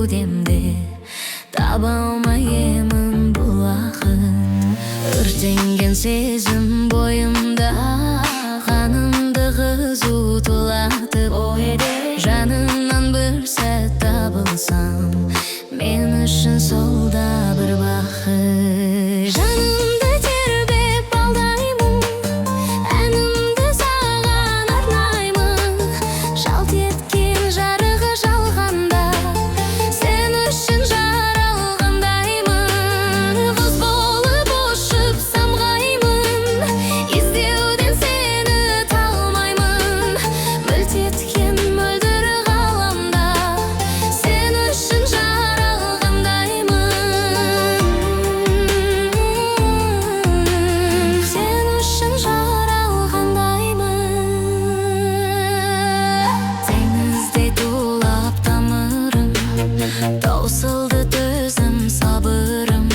кеудемде, таба алмаймын бұл ақын. Өртенген сезім бойымда, қанымды қызу тулатып, жанымнан бір сәт табылсам, мен үшін сол да бір бақыт. Жанымды тербеп алдаймын, әнімді саған арнаймын. Жалт еткен жарығы жалғанда, сен үшін жаралғандаймын. Құс болып ұшып самғаймын, іздеуден сені талмаймын. Мүлт еткен мөлдір ғаламда, сен үшін жаралғандаймын. Сен үшін жаралғандаймын. Теңіздей тулап тамырым, таусылды төзім сабырым.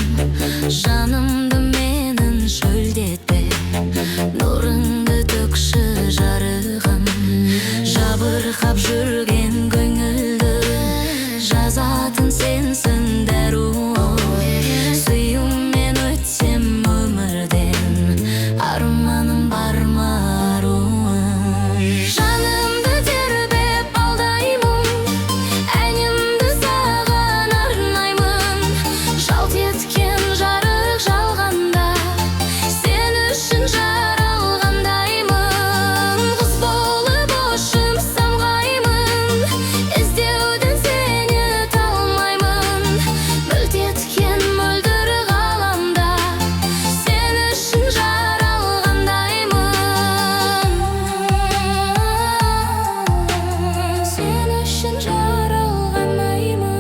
Жанымды менің шөлдетпе, нұрыңды төкші жарығым. Жабырқап жүрген көңілді, жазатын сенсің дәруім. Сүюмен өтсем өмірден, арманым бар ма аруым. Жанымды тербеп алдаймын, әнімді саған арнаймын. Жалт еткен жарық жалғанда, сен үшін жаралғандаймын. Құс болып ұшып самғаймын, іздеуден сені талмаймын. Мүлт еткен мөлдір ғаламда, сен үшін жаралғандаймын. Сен үшін жаралғандаймын.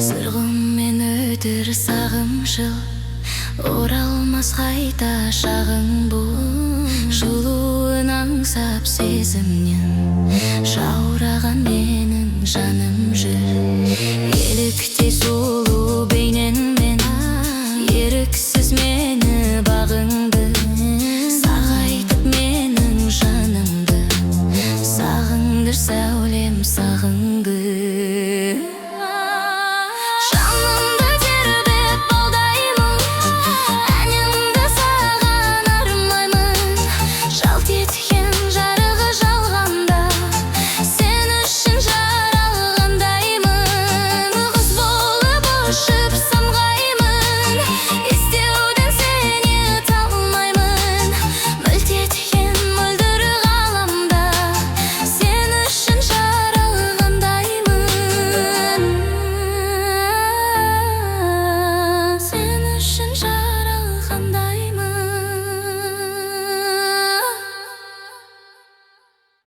Сырғыммен өтір сағымшыл, оралмас қайта шағың бұл. Жылуын аңсап сезімнен, жаураған менің жаным.